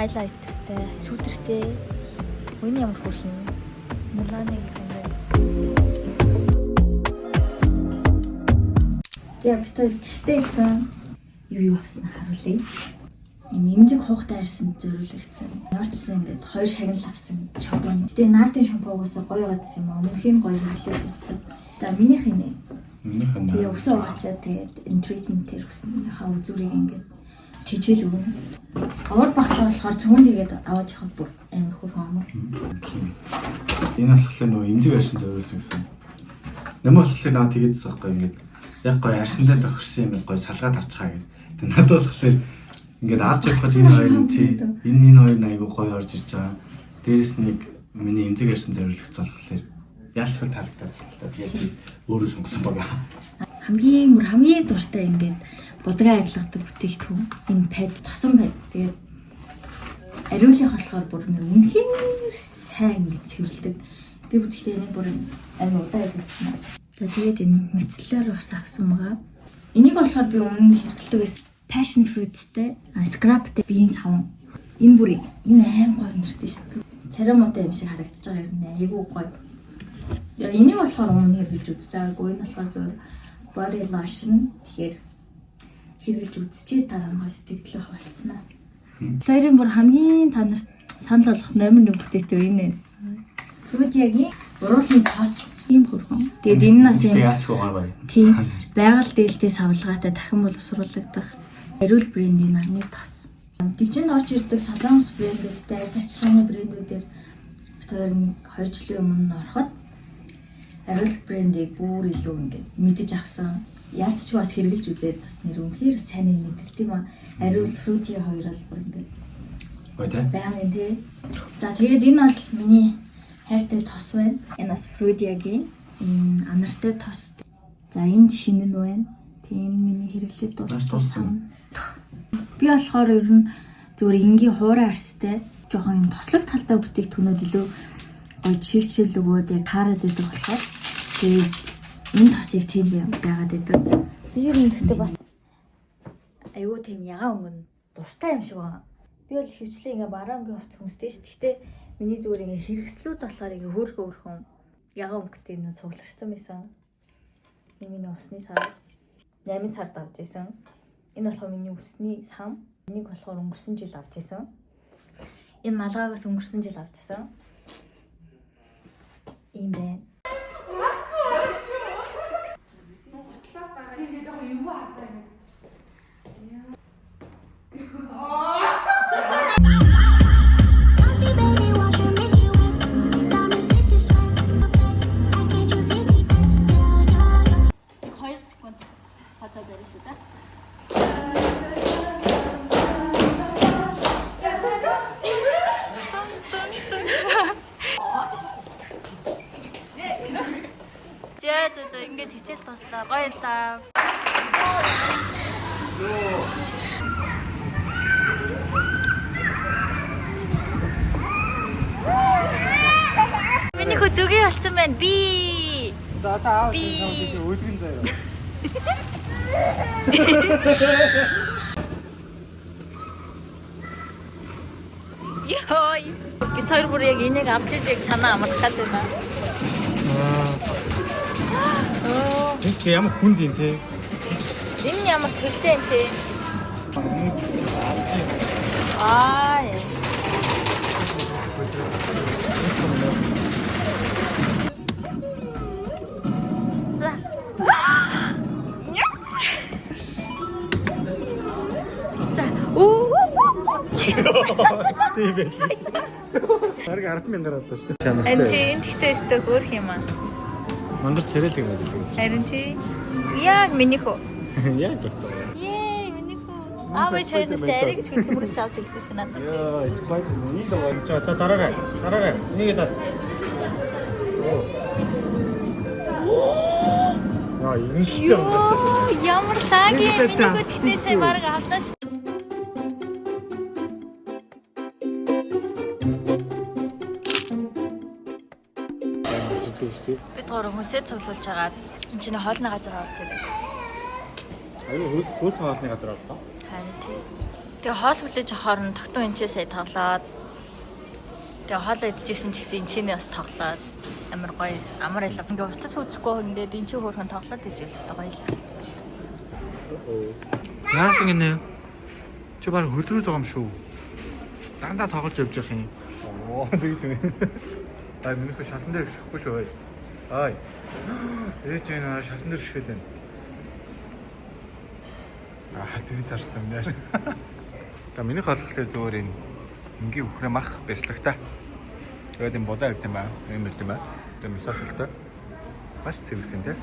хайлайтертэй, сүдэртэй. Үний ямар хөрх юм. Муланы гэх юм бэ. За битүүл гэртээ ирсэн. Юу авсан харуулъя. Имзэг хуухтай ирсэн зориулагдсан. Явчихсан ингээд 2 шагнал авсан шампунь. Гэтэ наардын шампугаас гоё гадсан юм аа. Өмнөхийн гоё хэлээд үзсэн. За минийх энэ. Тэгээ өсөө угаачаа тэгээд энэ тритментээр өсөн. Минийхаа үзүүрийг ингээд тижэл өгнө. Аваад багтаа болохоор зөвхөн тэгээд аваад явах бүр амар хөрхөн ам. Энэ болохоор нөгөө имзэг арьсан зориулсан гэсэн. Нэмээ болохоор наа тэгээдсэн байхгүй ингээд яг гоё арьсандаа тохирсон юм гоё салгаад авчихаа гэдэг. Тэгээд надад болохоор ингээд авч явахад энэ хоёр нь тий энэ хоёр нь айгу гоё орж ирж байгаа. Дээрэс нэг миний имзэг арьсан зориулагдсан болохоор яалчгүй таалагдсан л та. Тэгээд би өөрөө сонгосон байгаа. Хамгийн дуртай ингээд будгаа арилгадаг бүтээгдэхүүн энэ пад тосон пад. Тэгээд ариулах болохоор бүр нэг үнэхээр сайн сэвэрлдэг. Би бүтэхдээ энийг бүр амар удаа ярьсан. Тэгээд энэ мицеллер ус авсан байгаа. Энийг болохоор би өмнө хэрэглэдэг байсан. Passion fruitтэй, scrapтэй биеийн савн. Энэ бүр энэ аим гоё нэртэй шүү дээ. Церемонтой юм шиг харагдаж байгаа юм нэ. Айгуу гоё. Энийг болохоор өмнө хэрэглэж үзэж байгаагүй. Энэ болохоор зөв body lotion тэгэхээр хэрэглэж үзчихээ дараа нь сэтгэлээ хавалцсан аа. Тэрийн бүр хамгийн та нарт санал болгох номер 1 бүтээтэй энэ. Fruity-гийн уруулын тос ийм хөрхөн. Тэгээд энэ нас юм. Тийм. Байгаль дээлтэй савлгаатай дахин боловсруулагдах ариул брендийн нарны тос. Дижинд орж ирдэг солонгос брэндүүдтэй арьс арчилгааны брэндүүдээр тэр 2 жилийн өмнө ороход ариул брендийг бүр илүү ингээд мэдэж авсан. Яалт ч бас хэрэгжилж үзээд бас нэр үнэхээр сайн мэдрэлт юм аа. Ариул fruity хоёр бол бүр ингээд. Гоё байнгын тий. За тэгээд энэ бол миний хайртай тос байна. Энэ бас fruity-гийн энэ анартай тос. За энд шинэ нь байна. Тэгээ энэ миний хэрэглээд дууссан. Би болохоор ер нь зүгээр энгийн хуурай арьстай жоохон юм тослог талтай бүтээгдэхүүнүүд илүү гоё жишээлчл өгөөд яг таарад байдаг болохоор тэгээ энэ тосыг тийм байгаад байдаг. Би ер нь гэхдээ бас аюу тийм ягаан өнгөн дуртай юм шиг байна. Би бол хөвчлээ ингээ бараангийн хувц хүмүүстэй ш. Гэхдээ миний зүгээр ингээ хэрэгслүүд болохоор ингээ хөөрхөн ягаан өнгөтэй нүү цугларсан байсан. Энэ миний усны сар 8 сард авч исэн. Энэ болохоор миний усны сам. Энийг болохоор өнгөрсөн жил авч исэн. Энэ малгайгаас өнгөрсөн жил авч исэн. Ийм байна. Тэгээ жоо юу хаатай юм. За ингээд хичээл тослоо. Гоё лаа. Миний хөзөгийн болсон байна. Би. За та аав тийш өөлгөн заяа. Йой. Би тэр бүр яг энийг авч ижиг санаа амтгаад байна. Тэг ямар хүнд юм те. Энэ ямар сүлтэй юм те. Аа. За. За. Уу. Тийм ээ. Бараг 10,000 гараад шүү дээ. Энд тэгтээ өстө хөөх юм аа. Мангар царайлаг юм байна. Харин тий. Яг минийх үү? Яг дуртай. Ее, минийх үү? Аа би чанаас арай гэж хөдөлмөрлөж авч өглөөсөн надад чи. Яа, спайк нэг даа. За дараарай. Энийг даа. Яа, ингэжтэй юм. Ямар лагийн минийх тэгтээсээ бараг авлаа шүү. Би тоор хүнсээ цуглуулж агаад энэ чинь хоолны газар орж ирээ. Аюу хөөх хоолны газар орлоо. Харин тий. Тэгээ хоол хүлээж авахаар нь тогтун энчээ сая тоглоод тэгээ хоол идчихсэн ч гэсэн энчээний бас тоглоод амар гоё амар ялга. Ингээ утас үзэхгүй ингээд энчээ хөөрхөн тоглоод иж байлстай гоё л. Яасан гинэ? Чи баг хөдрөөд байгаа юм шүү. Дандаа тоглож явж явах юм. Оо тэгж юм. Аа миний хөө шалан дээр шихгүй шүү. Ай. Ээж энэ шалан дээр шихэд байна. Аа тэг зарсан нэр. Та миний хаалхлаар зүгээр энэ ингийн үхрэ мах бэлтгэхтэй. Тэгээд энэ бодоо авт юм аа. Ийм л юм аа. Тэгээд мисашилтай. Маш цэвэрхэн тий.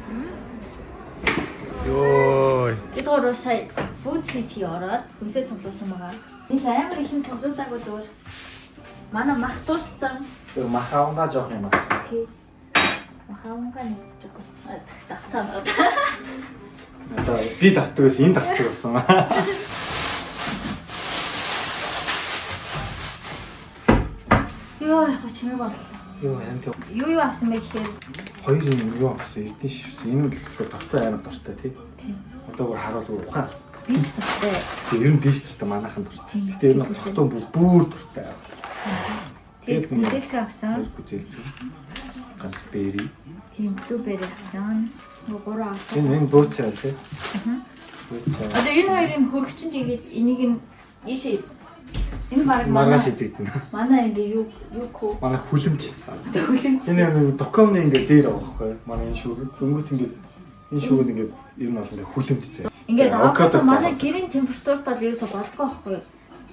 Йой. Эдгээр сая food city ороод үсээ цуглуулсан байгаа. Их амар их юм цуглуулаагүй зүгээр. Манай мах дууссан. Тэр махаунгаа жоох юм аа. Тий. Махаунгаа нэг жоох. Татаа. Одоо би татдаг байсан, энэ татдаг болсон. Йоо, чимэг боллоо. Юу энэ Юу авсан бэ гэхээр хоёр юм юу авсан, эрдэн шивсэн. Энэ л болохоор тогтоо амар дуртай тий. Одоо бүр хараа зүгээр ухаан. би ч дуртай. Тэгээ ер нь биш дуртай манайхан дуртай. Гэтэ ер нь тогтоо бүр дуртай. Тэгээд гүзэлцээ авсан. Гүзэлцээ. Ганц бери. Тийм блубери авсан. Нөгөө 3 авсан. Энэ бөөцөө тий. Одоо энэ хоёрын хөргөчөнд игээд энийг нь ийшээ энэ баг маргааш идэгдэн. Манай ингээ юу көө. Манай хүлэмж. Хүлэмж. Энэ нэг докомны ингээ дээр байгаа байхгүй. Манай энэ шүүг. Дөнгөт ингээ энэ шүүг ингээ ер нь бол ингээ хүлэмж зэ. Ингээд авокадо манай гэрийн температурт бол ерөөсө болдгоо байхгүй.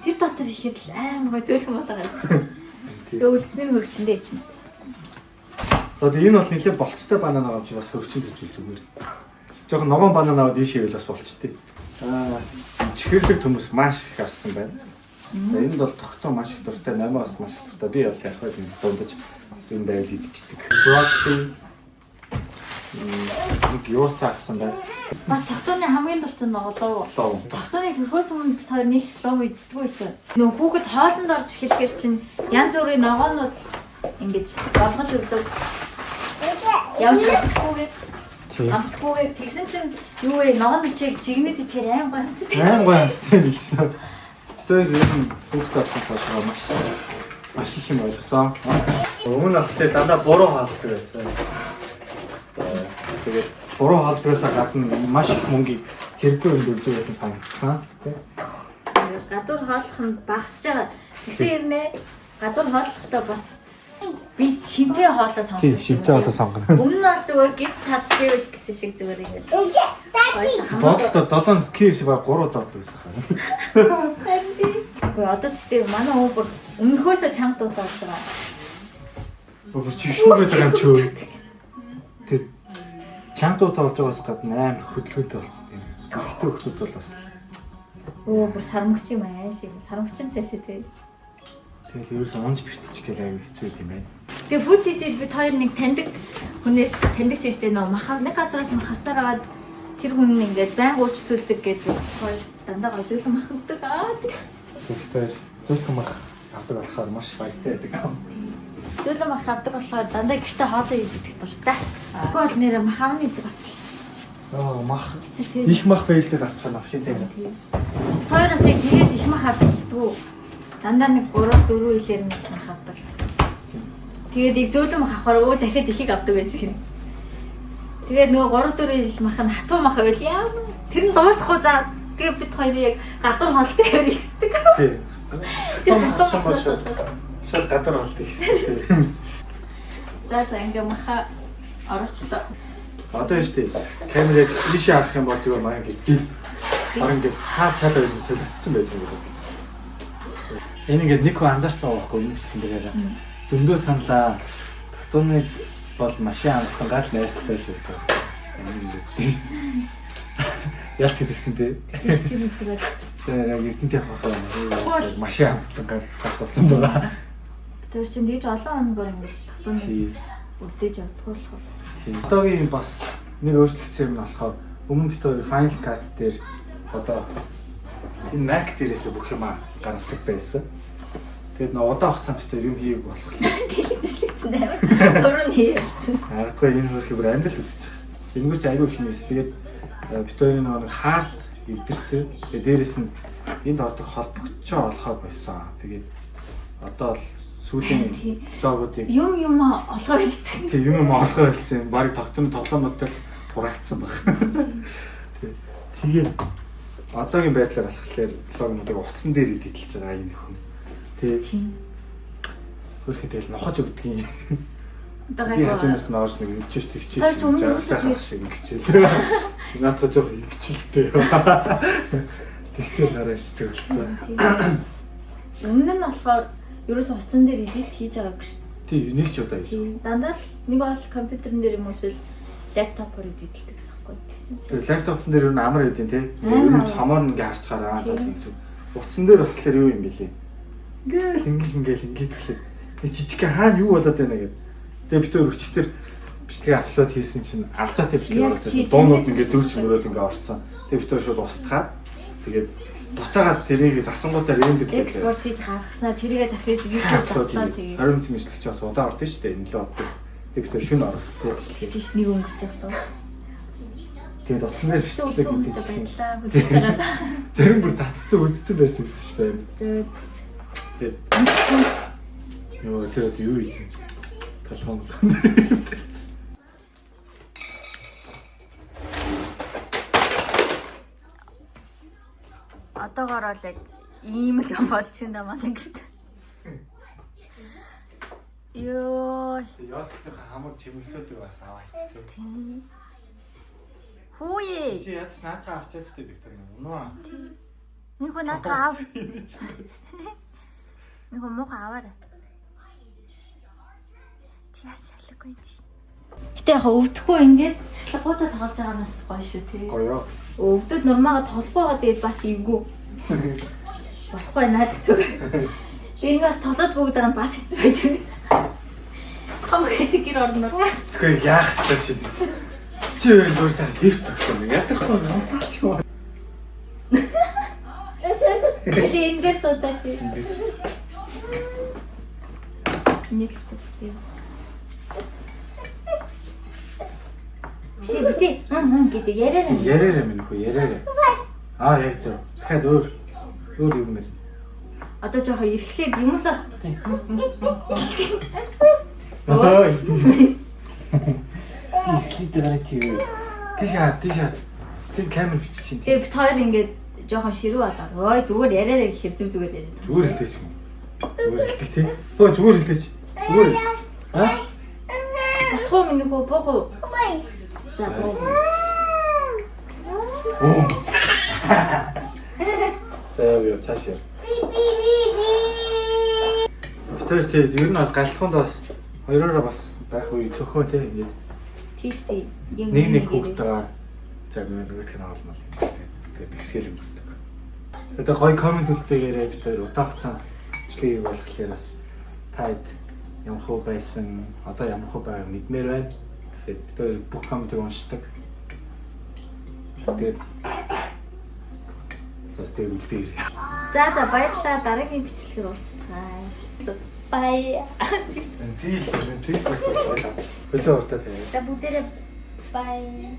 Тэр дотор ихэд л амар гой зөөлхөн болоод байна. Тэгээ үлдсний хөргөчөндөө чинь. За тэгээ энэ бол нэлээд болцтой банан авч бас хөргөчөнд хийжүүл зүгээр. Жохон ногоон банан аваад ийшээ бол бас болчтой. Чихэрлэг төмөс маш их авсан байна. За энд бол тогтоо маш их дуртай, номоо бас маш их дуртай. Би бол яг хаа тийм дундаж энэ байл идчихдэг. Брокколи нэг юуц авсан байна. Бас тогтооны хамгийн дуртай ноголоо. Тогтооны төрхөөс өмнө бид хоёр нэг лом иддэг байсан. Нөө хүүхэд хоолнд орж эхлэхээр чинь янз бүрийн ногоонууд ингэж болгож өгдөг. Явж хацхгүйгээд амтгүйгээр тэгсэн чинь юу вэ? Ногоон бичиг жигнэд идэхээр аим гоё хамцдаг. Аим гоё хамцсан билсэн. Тэр ер нь хүүхэд авсан маш их юм ойлгосон. Өмнө нь болохоор дандаа буруу хаалдаг байсан. Тэгээд буруу хаалдгаасаа гадна маш их мөнгөийг хэрэггүй өндөрж байсан санагдсан. Гадуур хооллох нь багасж байгаа. Тэгсэн хэрнээ гадуур хооллохдоо бас би шинтэй хоолоо сонгох. Тийм, шинтэй хоолоо сонгоно. Өмнө нь бол зүгээр гиз тацчихвэл гэсэн шиг зүгээр ингэ. Бодлоо 7 KFC баг 3 доод байсан хаа. Гэхдээ одоо ч тийм манай хүн бүр өмнөхөөсөө чанга дуудаад байгаа. Бүр чигшүүгээд байгаа юм ч үү. Тэг чанга дуудаад байгаас гадна амар хөдөлгөөнтэй болсон юм. Гэхдээ хүмүүс бол бас Бүр сармөгч юм аа шиг. Сармөгчин цааш тий. тэгэл ерөөс онж бэртчих гээл аяг хэцүү юм байна. Тэгээ food city бид хоёр нэг таньдаг хүнээс таньдаг чийстэй нөө махав нэг газараас махавсаар аваад тэр хүн ингээд байн уучлуулдаг гэдэг хоёр дандаа гозөөлөн махавдаг аа. Тэгвэл зөөлхөн мах авдаг болохоор маш баяртай байдаг. Зөөлөн мах авдаг болохоор дандаа гэртээ хоолоо хийж идэх дуртай. Тэгэхгүй бол нэр махавны бас Мах их мах байлдаг авчих нь авшинтай юм. Хоёроос яг тэгээд их мах авч чаддгүй. Дандаа нэг 3-4 илээр нь их мах авдаг. Тэгээд яг зөөлөн мах авахаар өө дахиад ихийг авдаг байж гин. Тэгээд нөгөө 3-4 ил мах нь хатуу мах байл яа. Тэр нь дуусахгүй за. Тэгээд бид хоёр яг гадуур хоол дээр ихсдэг. Тий. Шууд гадуур хоол дээр ихсдэг. За ингээ маха орочтой. Одоо шүү дээ. Камерыг ийшээ харах юм бол зүгээр маяг гэл. Баран ингээд хаа шалаа юм солигдсон байж байгаа юм. Энэ ингээд нэг хүн анзаарсан байхгүй юм чинь дээрээ. Зөндөө саналаа. Татууныг бол машин амтхан гал найрцлаа шүү дээ. Ялч гэсэн тий. Тийм үтрээд. Тэр яг эрдэнтэй хахаа машин амтхан гал сатсан байгаа. Тэр чинь дэж олон хоногор ингэж татууныг үлдээж явдаг болохоор. Одоогийн бас нэг өөрчлөгдсөн юм нь болохоор өмнө нь тэр Final Cut дээр одоо энэ Mac дээрээс бүх юм гаргадаг байсан. Тэгээд нөө одоо хугацаанд тэр юм хийх болохоор Дэлгэцсэн аа. Өөрөө хийсэн. Аргагүй энэ хөрхи бүр амбил үзчих. Тэнгүүч аягүй их нээс. Тэгээд битүүрийн нэг хард эвдэрсэн. Тэгээ дээрэс нь энд ордог холбогчоо олохоо байсан. Тэгээд одоо л сүүлийн логодыг юм олгоо хэлцэн. тийм юм олохоо хэлсэн. Барыг тоглоомодтой л хураагдсан баг. Тэгээд одоогийн байдлаар алхахлаар логомодыг утсан дээр идэлж байгаа юм нөхөн. Тэгээд хөрхөд тэгэл нохож өгдгийн. Би хажуунаас нь орж нэг өвчөөс тэгчээ. Тэр ч өмнө сайхан шиг ингэчээ. Наадах жоох ингэчэлтэй. Тэгчээ хараа ичдэг болсон. Өмнө нь болохоор ерөөсө утсан дээр эдит хийж байгаагүй шүү дээ. Тийм, нэг ч удаа хийж. Тийм. Дандаа л нэг бол компьютерн дээр юм эсвэл лаптопоор эдитэлдэг гэсэхгүй гэсэн чинь. Тэр лаптопн дээр юу н амар байдیں۔ Тэ. Ер нь хамаар ингээ харж чараа заасан гэсэн. Утсан дээр болохоор юу юм бэлээ. Ингээл тэгэхээр жижиг хаана юу болоод байна гэдэг. Тэгээ бид төр өчтөр бичлэгээ апплод хийсэн чинь алдаатай бичлэг болчихсон. Дуунууд ингээ зөрч мөрөөд ингээ орцсон. Тэгээ бид төр шууд устгаад тэгээд буцаагаад тэрийг засангуудаар рендерлээ. Экспорт хийж гаргаснаа тэрийгээ дахиж YouTube дотлоо тэгээд 20 минут мэдлэгч бас удаан ордон шүү дээ. Энэ л одод. Тэгээ бид төр шүн орстой бичлэг. гэсэн чинь нэг өнгөрч явах. Тэгээд утсан дээр бичлэг үзсэн баярлаа хүлээж байгаа. Зарим бүр татцсан үдцсэн байсан гэсэн шүү дээ. Тэгээд ёо тэр юу ийж талхан. Одоогоор л яг ийм л юм болж байна маань ингэж. Ёо. Яалтын хамаг чимэглүүлдэг бас аваач. Тийм. Хүүе. Чи яаж наатаа авчаач гэдэг тэр үнэ. Тийм. Нэг хөө наатаа аав. Нэг хөө муухай аваарай. Чи ясалгүй чи. Гэтэ яг өвдөхгүй ингээд цахилгуудаа тоглож байгаа нас гоё шүү тий. Гоёо. Өвдөд нурмаага тоглох байгаа тэгээд бас эвгүй. Болохгүй наа гэсэн үг. Би ингээс толоод бүгд байгаа нь бас хэцүү байж байна. Хамаг гэдэг гэр орноо. Тэгэхээр яах ёстой чи. Чи өөр сайн хэрэг тогтсон. Ятахгүй нутаач. Тэ ингээс удаач. Next step. Бити гэдэг яриараа. Яриараа минь хөө яриараа. Аа яг зөв. Дахиад өөр юм байна. Одоо жоохон эрхлээд юм л бол. Ой. Хитэрэ чи. Тийшээ. Тэр камер бичиж чинь. Тэгээ бит хоёр ингээд жоохон ширүү болоо. Ой зүгээр яриараа гэхээр зүгээр яриа. Зүгээр хэлээч юм. Зүгээр хэлдэг тий. Ой зүгээр хэлээч. Зүгээр. Аа? Босгоо минь нөхөө боогоо. За боогоо. Оо. Тэгээ чааш яа. Тэр тийм ер нь бол галтлахунд бас хоёроо бас байх үе цөхөө тий ингээд. Тийш тий. Нэг хүүхдтэйгээ за нэг канал олно. Тэгээд тэгсгэл өнгөрдөг. Тэгээд гоё комент үлдээгээрээ бид хоёр удаахцсан бичлэгийг болохлээр бас таад ямар хөө байсан одоо ямар хөө байгааг мэдмээр байна. Тэгээд бид хоёр бүх комментиг уншдаг. Тэгээд бас тэг үлдээгээрээ. За баярлалаа. Дараагийн бичлэгээр уулзцгаая. Бай. Тийш. Хөлөө уртаа тэгээ. За бүгдээрээ бай.